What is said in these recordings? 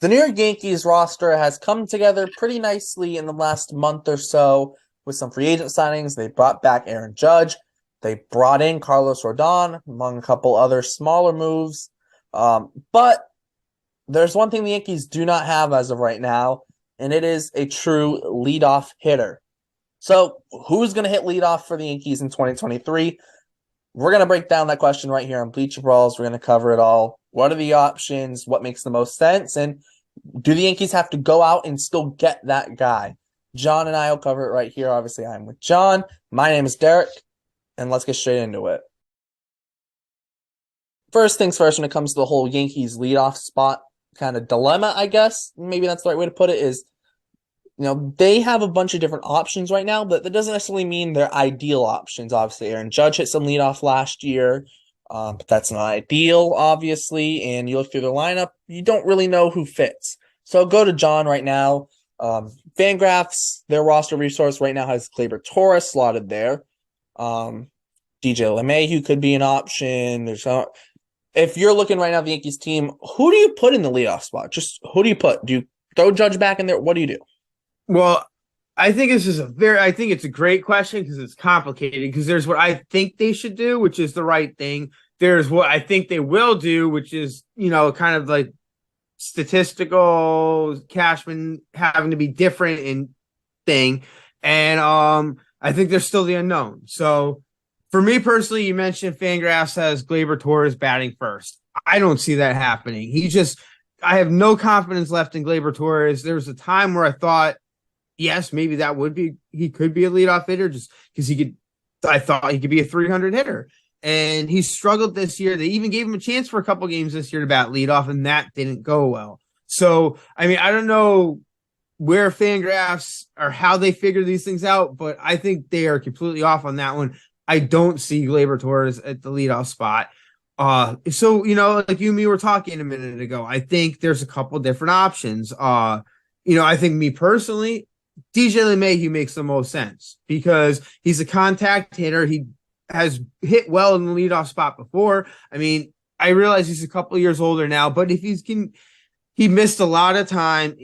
The New York Yankees roster has come together pretty nicely in the last month or so with some free agent signings. They brought back Aaron Judge. They brought in Carlos Rodon, among a couple other smaller moves. But there's one thing the Yankees do not have as of right now, and it is a true leadoff hitter. So who's going to hit leadoff for the Yankees in 2023? We're going to break down that question right here on Bleacher Brawls. We're going to cover it all. What are the options? What makes the most sense? And do the Yankees have to go out and still get that guy? John and I will cover it right here. Obviously, I'm with John. My name is Derek, and let's get straight into it. First things first, when it comes to the whole Yankees leadoff spot kind of dilemma, I guess, maybe that's the right way to put it, is they have a bunch of different options right now, but that doesn't necessarily mean they're ideal options. Obviously, Aaron Judge hit some leadoff last year, but that's not ideal, obviously. And you look through the lineup, you don't really know who fits. So I'll go to John right now. Fangraphs, their roster resource right now has Gleyber Torres slotted there. DJ LeMahieu could be an option. If you're looking right now at the Yankees team, who do you put in the leadoff spot? Just who do you put? Do you throw Judge back in there? What do you do? Well, I think it's a great question because it's complicated, because there's what I think they should do, which is the right thing. There's what I think they will do, which is, kind of like statistical Cashman having to be different in thing. And I think there's still the unknown. So for me personally, you mentioned Fangraphs has Gleyber Torres batting first. I don't see that happening. I have no confidence left in Gleyber Torres. There was a time where I thought, yes, maybe he could be a leadoff hitter just because I thought he could be a 300 hitter. And he struggled this year. They even gave him a chance for a couple games this year to bat leadoff, and that didn't go well. So, I don't know where Fangraphs or how they figure these things out, but I think they are completely off on that one. I don't see Gleyber Torres at the leadoff spot. So, like you and me were talking a minute ago, I think there's a couple different options. I think me personally, DJ LeMahieu makes the most sense because he's a contact hitter. He has hit well in the leadoff spot before. I realize he's a couple years older now, but if he missed a lot of time,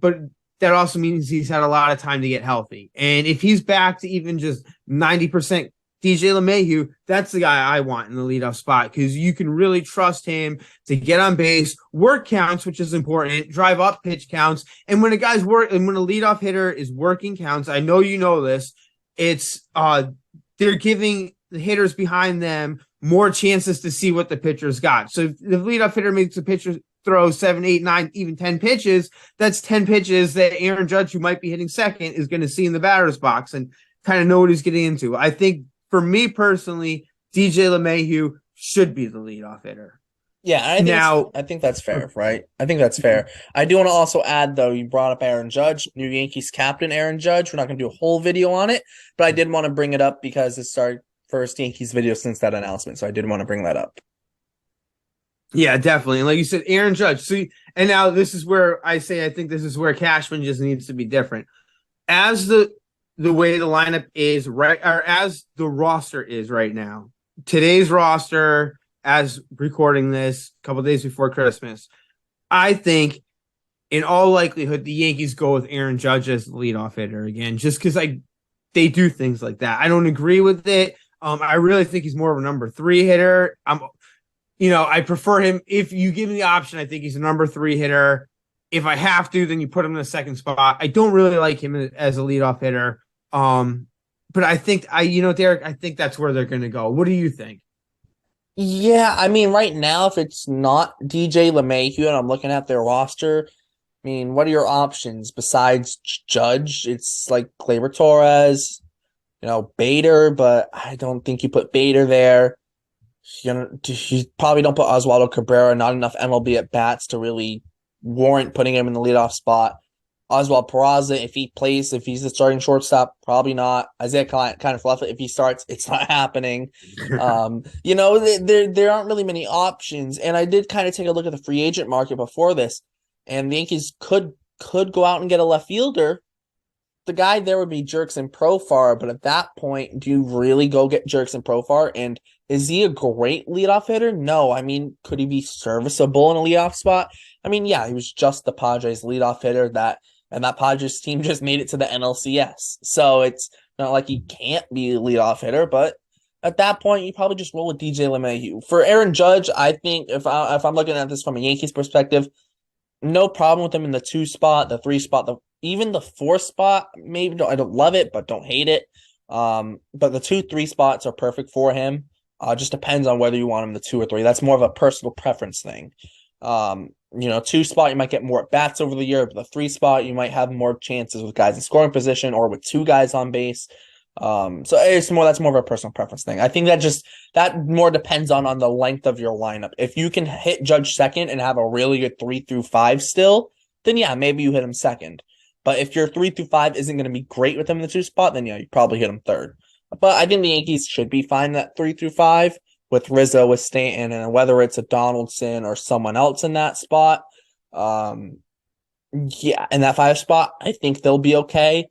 but that also means he's had a lot of time to get healthy. And if he's back to even just 90% DJ LeMahieu, that's the guy I want in the leadoff spot because you can really trust him to get on base, work counts, which is important, drive up pitch counts. And when a leadoff hitter is working counts, I know you know this, it's they're giving the hitters behind them more chances to see what the pitcher's got. So if the leadoff hitter makes the pitcher throw 7, 8, 9, even 10 pitches, that's 10 pitches that Aaron Judge, who might be hitting second, is going to see in the batter's box and kind of know what he's getting into. I think for me personally, DJ LeMahieu should be the leadoff hitter. Yeah, I think that's fair, right? I think that's fair. I do want to also add, though, you brought up Aaron Judge, new Yankees captain Aaron Judge. We're not going to do a whole video on it, but I did want to bring it up because it's our first Yankees video since that announcement, so I did want to bring that up. Yeah, definitely. And like you said, Aaron Judge. See, and now this is where I say I think this is where Cashman just needs to be different. As the way the lineup is right, or as the roster is right now, today's roster, as recording this a couple days before Christmas, I think in all likelihood the Yankees go with Aaron Judge as the leadoff hitter again, just because they do things like that. I don't agree with it. I really think he's more of a number 3 hitter. I prefer him. If you give me the option, I think he's a number 3 hitter. If I have to, then you put him in the second spot. I don't really like him as a leadoff hitter. But I think Derek, I think that's where they're going to go. What do you think? Yeah, right now, if it's not DJ LeMahieu and I'm looking at their roster, what are your options besides Judge? It's like Gleyber Torres, Bader, but I don't think you put Bader there. You probably don't put Oswaldo Cabrera, not enough MLB at bats to really warrant putting him in the leadoff spot. Oswald Peraza, if he's the starting shortstop, probably not. Isaiah kind of fluff it. If he starts, it's not happening. There aren't really many options. And I did kind of take a look at the free agent market before this, and the Yankees could go out and get a left fielder. The guy there would be Jurickson Profar, but at that point, do you really go get Jurickson Profar? And is he a great leadoff hitter? No. Could he be serviceable in a leadoff spot? I mean, yeah, he was just the Padres leadoff hitter and that Padres team just made it to the NLCS. So it's not like he can't be a leadoff hitter, but at that point, you probably just roll with DJ LeMahieu. For Aaron Judge, I think if I'm looking at this from a Yankees perspective, no problem with him in the 2 spot, the 3 spot, even the 4 spot. Maybe I don't love it, but don't hate it. But the 2, 3 spots are perfect for him. Just depends on whether you want him the 2 or 3. That's more of a personal preference thing. 2 spot you might get more at bats over the year, but the 3 spot you might have more chances with guys in scoring position or with 2 guys on base. So that's more of a personal preference thing. I think that more depends on the length of your lineup. If you can hit Judge second and have a really good 3 through 5 still, then yeah, maybe you hit him second. But if your 3 through 5 isn't going to be great with him in the 2 spot, then yeah, you probably hit him third. But I think the Yankees should be fine that 3 through 5 with Rizzo, with Stanton, and whether it's a Donaldson or someone else in that spot. Yeah, in that 5 spot, I think they'll be okay.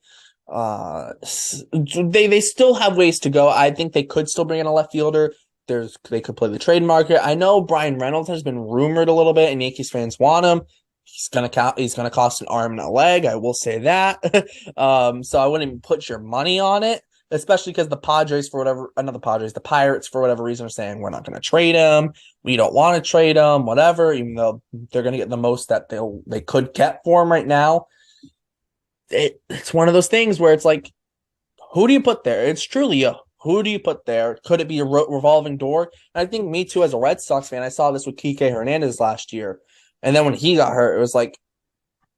They still have ways to go. I think they could still bring in a left fielder. They could play the trade market. I know Brian Reynolds has been rumored a little bit, and Yankees fans want him. He's gonna cost an arm and a leg. I will say that. So I wouldn't put your money on it, especially because the Pirates for whatever reason are saying we're not going to trade him. We don't want to trade him, whatever. Even though they're going to get the most that they could get for him right now. It's one of those things where it's like, who do you put there? It's truly who do you put there? Could it be a revolving door? And I think me too, as a Red Sox fan, I saw this with Kike Hernandez last year. And then when he got hurt, it was like,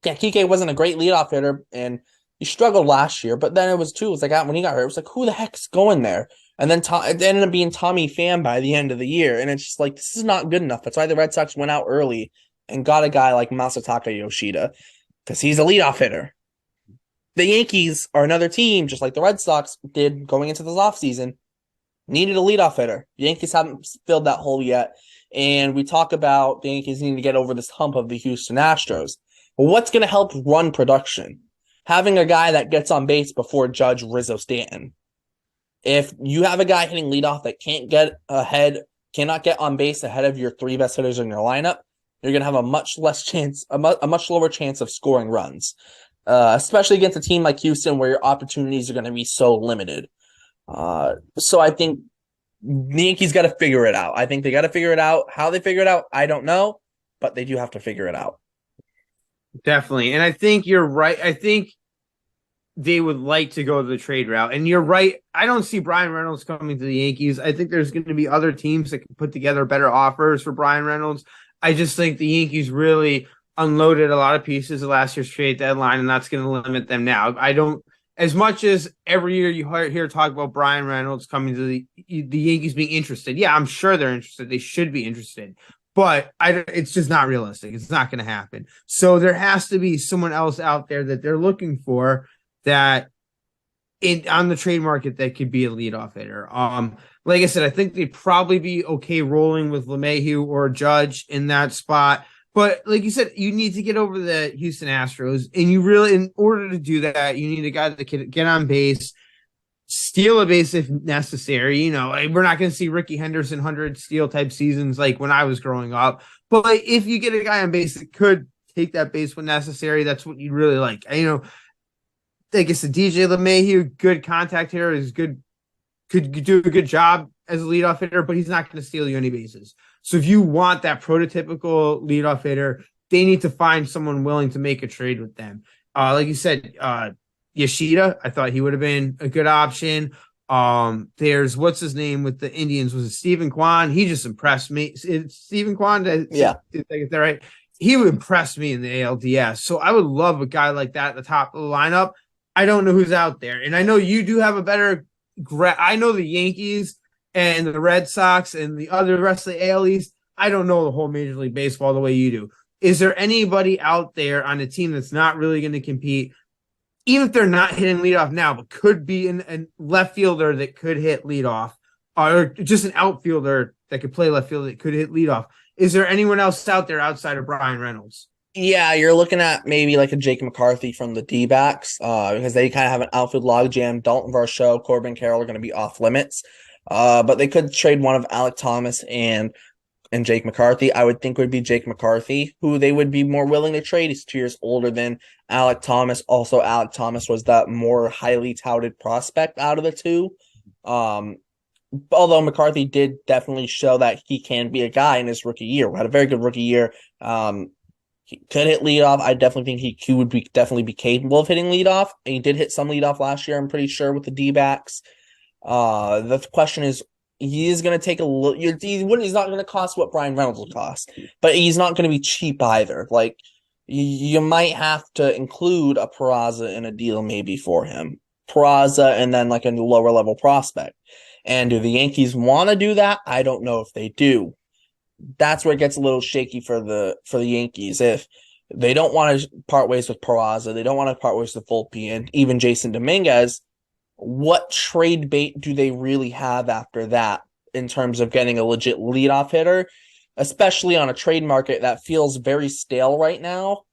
yeah, Kike wasn't a great leadoff hitter, and he struggled last year. But then it was like when he got hurt, it was like, who the heck's going there? And then it ended up being Tommy Pham by the end of the year. And it's just like, this is not good enough. That's why the Red Sox went out early and got a guy like Masataka Yoshida, because he's a leadoff hitter. The Yankees are another team, just like the Red Sox did going into this offseason, needed a leadoff hitter. The Yankees haven't filled that hole yet. And we talk about the Yankees needing to get over this hump of the Houston Astros. Well, what's going to help run production? Having a guy that gets on base before Judge, Rizzo, Stanton. If you have a guy hitting leadoff that cannot get on base ahead of your 3 best hitters in your lineup, you're going to have a much lower chance of scoring runs. Especially against a team like Houston where your opportunities are going to be so limited. So I think the Yankees got to figure it out. I think they got to figure it out. How they figure it out, I don't know, but they do have to figure it out. Definitely. And I think you're right. I think they would like to go the trade route. And you're right. I don't see Brian Reynolds coming to the Yankees. I think there's going to be other teams that can put together better offers for Brian Reynolds. I just think the Yankees really unloaded a lot of pieces of last year's trade deadline, and that's going to limit them now. I don't, as much as every year you hear talk about Brian Reynolds coming to the Yankees being interested. Yeah, I'm sure they're interested. They should be interested, but it's just not realistic. It's not going to happen. So there has to be someone else out there that they're looking for that on the trade market that could be a leadoff hitter. Like I said, I think they'd probably be okay rolling with LeMahieu or Judge in that spot. But like you said, you need to get over the Houston Astros, and you really, in order to do that, you need a guy that can get on base, steal a base if necessary. You know, we're not going to see Ricky Henderson 100 steal type seasons like when I was growing up. But like, if you get a guy on base that could take that base when necessary, that's what you'd really like. I guess the DJ LeMahieu, good contact hitter, is good, could do a good job as a leadoff hitter, but he's not going to steal you any bases. So if you want that prototypical leadoff hitter, they need to find someone willing to make a trade with them. Like you said, Yoshida, I thought he would have been a good option. There's what's his name with the Indians? Was it Stephen Kwan? He just impressed me. Stephen Kwan? Yeah. Did I get that right? He would impress me in the ALDS. So I would love a guy like that at the top of the lineup. I don't know who's out there. And I know you do have a better I know the Yankees and the Red Sox and the rest of the AL East. I don't know the whole Major League Baseball the way you do. Is there anybody out there on a team that's not really going to compete, even if they're not hitting leadoff now, but could be a left fielder that could hit leadoff, or just an outfielder that could play left field that could hit leadoff? Is there anyone else out there outside of Brian Reynolds? Yeah, you're looking at maybe like a Jake McCarthy from the D-backs, because they kind of have an outfield logjam. Dalton Varsho, Corbin Carroll are going to be off limits. But they could trade one of Alec Thomas and and Jake McCarthy. I would think would be Jake McCarthy, who they would be more willing to trade. He's 2 years older than Alec Thomas. Also, Alec Thomas was that more highly touted prospect out of the two. Um, although McCarthy did definitely show that he can be a guy in his rookie year. Had a very good rookie year. He could hit leadoff. I definitely think he would be definitely be capable of hitting leadoff. And he did hit some leadoff last year, I'm pretty sure, with the D-backs. The question is, he is going to take a little. He's not going to cost what Brian Reynolds will cost, but he's not going to be cheap either. Like you might have to include a Peraza in a deal maybe for him, Peraza, and then like a lower level prospect. And do the Yankees want to do that? I don't know if they do. That's where it gets a little shaky for the Yankees. If they don't want to part ways with Peraza, they don't want to part ways with Volpe, and even Jason Dominguez. What trade bait do they really have after that in terms of getting a legit leadoff hitter, especially on a trade market that feels very stale right now?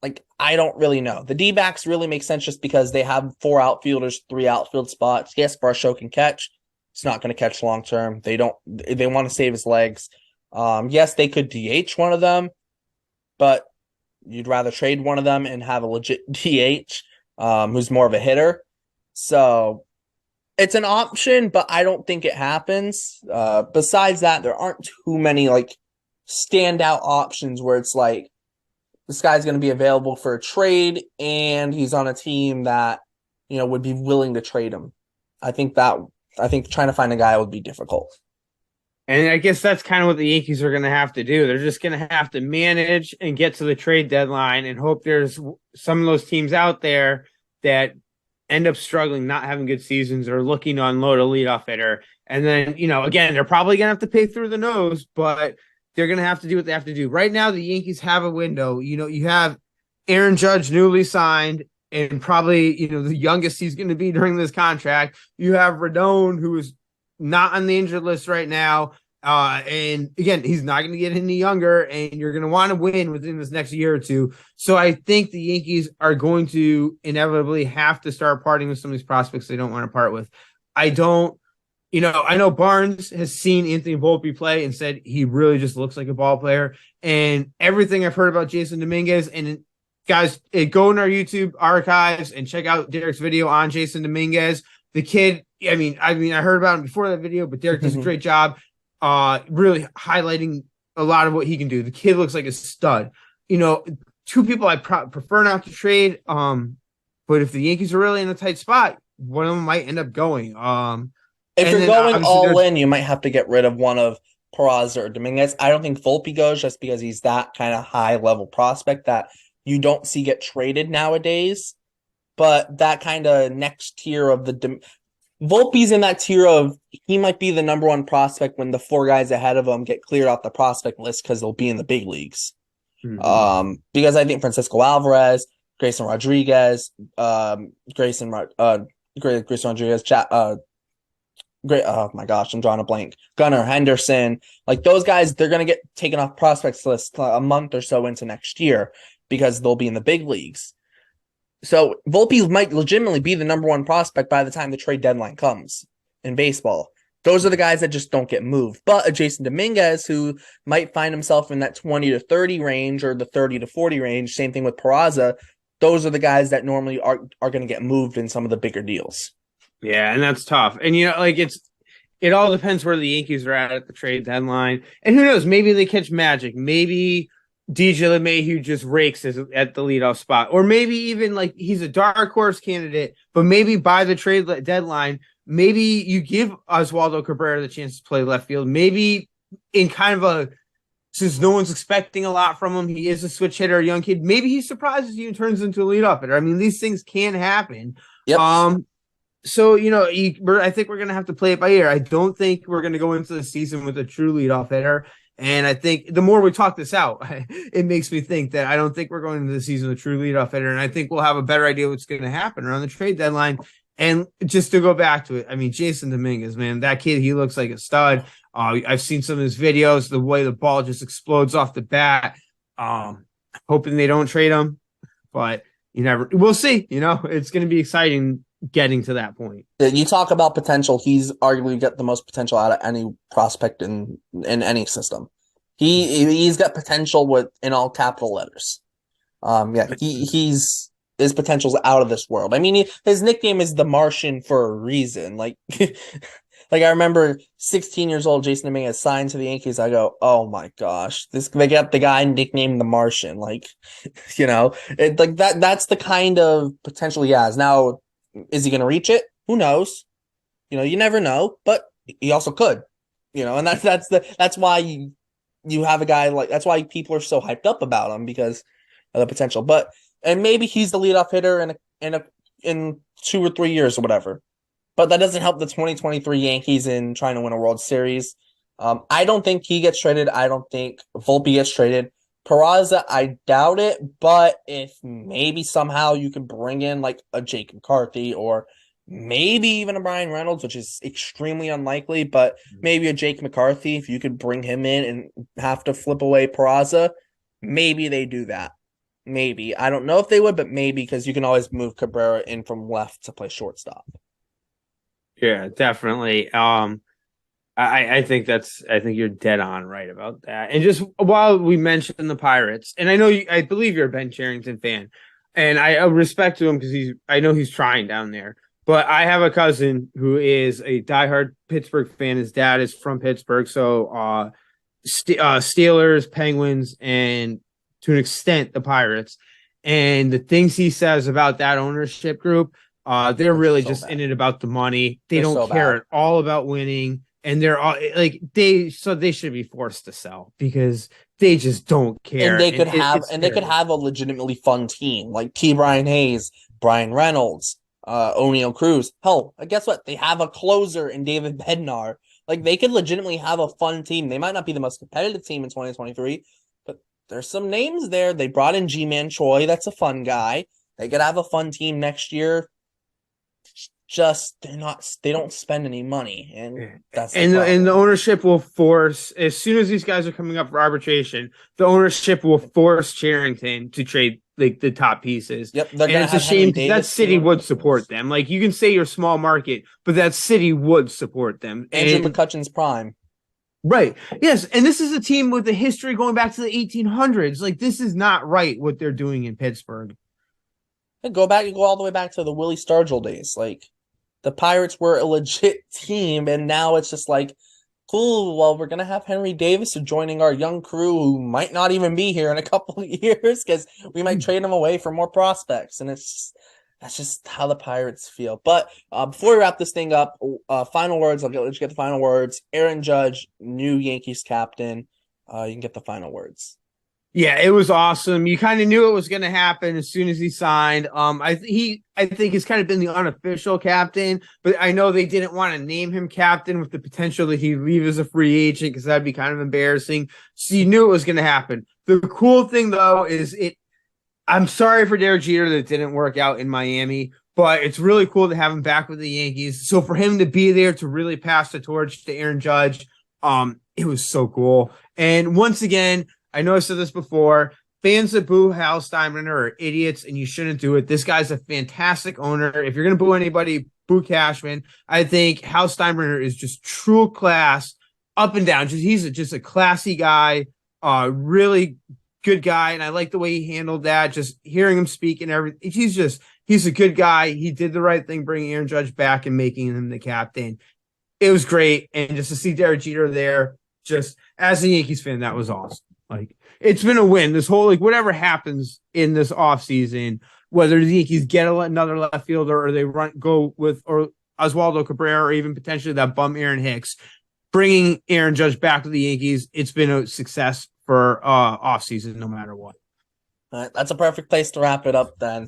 Like, I don't really know. The D-backs really make sense just because they have 4 outfielders, 3 outfield spots. Yes, Varsho can catch. It's not going to catch long term. They want to save his legs. Yes, they could DH one of them, but you'd rather trade one of them and have a legit DH who's more of a hitter. So it's an option, but I don't think it happens. Besides that, there aren't too many like standout options where it's like this guy's going to be available for a trade and he's on a team that, would be willing to trade him. I think trying to find a guy would be difficult. And I guess that's kind of what the Yankees are going to have to do. They're just going to have to manage and get to the trade deadline and hope there's some of those teams out there that end up struggling, not having good seasons, or looking to unload a leadoff hitter. And then, again, they're probably going to have to pay through the nose, but they're going to have to do what they have to do. Right now, the Yankees have a window. You have Aaron Judge newly signed and probably, the youngest he's going to be during this contract. You have Rodon, who is not on the injured list right now. And again, he's not going to get any younger, and you're going to want to win within this next year or two. So I think the Yankees are going to inevitably have to start parting with some of these prospects they don't want to part with. I know Barnes has seen Anthony Volpe play and said he really just looks like a ball player. And everything I've heard about Jason Dominguez, and guys, go in our YouTube archives and check out Derrek's video on Jason Dominguez. The kid, I heard about him before that video, but Derek does a great job really highlighting a lot of what he can do. The kid looks like a stud. Two people I prefer not to trade, but if the Yankees are really in a tight spot, one of them might end up going. If you're going all in, you might have to get rid of one of Peraza or Dominguez. I don't think Volpe goes just because he's that kind of high-level prospect that you don't see get traded nowadays. But that kind of next tier of Volpe's in that tier of he might be the number 1 prospect when the 4 guys ahead of him get cleared off the prospect list because they'll be in the big leagues. Mm-hmm. Because I think Francisco Alvarez, Grayson Rodriguez, Grayson Rodriguez, great. Oh my gosh, I'm drawing a blank. Gunnar Henderson, like those guys, they're gonna get taken off prospects list a month or so into next year because they'll be in the big leagues. So Volpe might legitimately be the number 1 prospect by the time the trade deadline comes in baseball. Those are the guys that just don't get moved. But a Jason Dominguez who might find himself in that 20 to 30 range or the 30 to 40 range, same thing with Peraza, those are the guys that normally are going to get moved in some of the bigger deals. Yeah, and that's tough. And it all depends where the Yankees are at the trade deadline. And who knows, maybe they catch magic. Maybe DJ LeMahieu just rakes at the leadoff spot. Or maybe even like he's a dark horse candidate, but maybe by the trade deadline, maybe you give Oswaldo Cabrera the chance to play left field. Maybe in kind of since no one's expecting a lot from him, he is a switch hitter, a young kid. Maybe he surprises you and turns into a leadoff hitter. I mean, these things can happen. Yep. So, I think we're going to have to play it by ear. I don't think we're going to go into the season with a true leadoff hitter. And I think the more we talk this out, it makes me think that I don't think we're going into the season with a true leadoff hitter. And I think we'll have a better idea what's going to happen around the trade deadline. And just to go back to it, I mean, Jason Dominguez, man, that kid, he looks like a stud. I've seen some of his videos, the way the ball just explodes off the bat. Hoping they don't trade him, but we'll see. It's going to be exciting getting to that point. You talk about potential. He's arguably got the most potential out of any prospect in any system. He's got potential with in all capital letters. Yeah, his potential's out of this world. I mean, his nickname is the Martian for a reason. Like, like I remember 16 years old, Jason Dominguez signed to the Yankees. I go, oh my gosh, they got the guy nicknamed the Martian. Like, it like that. That's the kind of potential he has. Now, is he going to reach it? Who knows? You never know, but he also could. And that's why you have a guy like that's why people are so hyped up about him because of the potential. But and maybe he's the leadoff hitter in 2 or 3 years or whatever. But that doesn't help the 2023 Yankees in trying to win a World Series. I don't think he gets traded. I don't think Volpe gets traded. Peraza, I doubt it. But if maybe somehow you can bring in like a Jake McCarthy or maybe even a Brian Reynolds, which is extremely unlikely, but maybe a Jake McCarthy, if you could bring him in and have to flip away Peraza, maybe they do that. Maybe. I don't know if they would, but maybe because you can always move Cabrera in from left to play shortstop. Yeah, definitely. I think you're dead on right about that. And just while we mentioned the Pirates, and I believe you're a Ben Cherington fan, and I respect to him because I know he's trying down there. But I have a cousin who is a diehard Pittsburgh fan. His dad is from Pittsburgh, so Steelers, Penguins, and to an extent the Pirates. And the things he says about that ownership group, they're really so just bad. in it about the money. They They're don't so care bad. at all about winning, and they're all like they should be forced to sell because they just don't care, and it's They could terrible. have a legitimately fun team like T. Brian Hayes, Brian Reynolds, O'Neill Cruz. Hell, guess what? They have a closer in David Bednar. Like they could legitimately have a fun team. They might not be the most competitive team in 2023, but there's some names there. They brought in G-Man Choi. That's a fun guy. They could have a fun team next year. Just they don't spend any money, and that's the And the problem. ownership will force as soon as these guys are coming up for arbitration, the ownership will force Charrington to trade like the top pieces. Yep, they're And gonna it's a have shame Henry because that Davis too city on would defense. support them. Like you can say you're small market, but that city would support them. Andrew And McCutcheon's prime. right. Yes. And this is a team with a history going back to the 1800s. Like this is not right what they're doing in Pittsburgh. Go all the way back to the Willie Stargell days. Like the Pirates were a legit team, and now it's just like, cool. Well, we're gonna have Henry Davis joining our young crew, who might not even be here in a couple of years because we might trade him away for more prospects, and that's just how the Pirates feel. But before we wrap this thing up, final words. Let you get the final words. Aaron Judge, new Yankees captain. You can get the final words. Yeah, it was awesome. You kind of knew it was going to happen as soon as he signed. I think he's kind of been the unofficial captain, but I know they didn't want to name him captain with the potential that he'd leave as a free agent because that'd be kind of embarrassing. So you knew it was going to happen. The cool thing though is it. I'm sorry for Derek Jeter that it didn't work out in Miami, but it's really cool to have him back with the Yankees. So for him to be there to really pass the torch to Aaron Judge, it was so cool. And once again, I know I said this before. Fans that boo Hal Steinbrenner are idiots, and you shouldn't do it. This guy's a fantastic owner. If you're going to boo anybody, boo Cashman. I think Hal Steinbrenner is just true class, up and down. Just a classy guy, really good guy, and I like the way he handled that. Just hearing him speak and everything, he's a good guy. He did the right thing, bringing Aaron Judge back and making him the captain. It was great, and just to see Derek Jeter there, just as a Yankees fan, that was awesome. Like it's been a win. This whole like whatever happens in this offseason, whether the Yankees get another left fielder or they go with or Oswaldo Cabrera or even potentially that bum Aaron Hicks, bringing Aaron Judge back to the Yankees, it's been a success for offseason no matter what. All right, that's a perfect place to wrap it up then.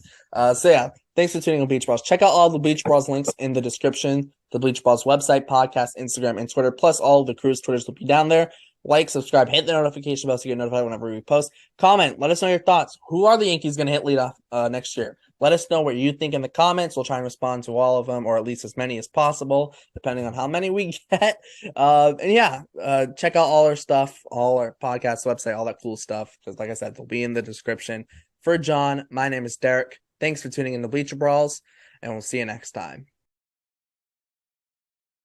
So yeah, thanks for tuning in Bleach Bros. Check out all the Bleach Bros links in the description. The Bleach Bros website, podcast, Instagram, and Twitter, plus all of the crew's Twitters will be down there. Like, subscribe, hit the notification bell so you get notified whenever we post. Comment, let us know your thoughts. Who are the Yankees going to hit leadoff next year? Let us know what you think in the comments. We'll try and respond to all of them, or at least as many as possible, depending on how many we get. And yeah, check out all our stuff, all our podcast website, all that cool stuff. Because like I said, they'll be in the description. For John, my name is Derek. Thanks for tuning in to Bleacher Brawls, and we'll see you next time.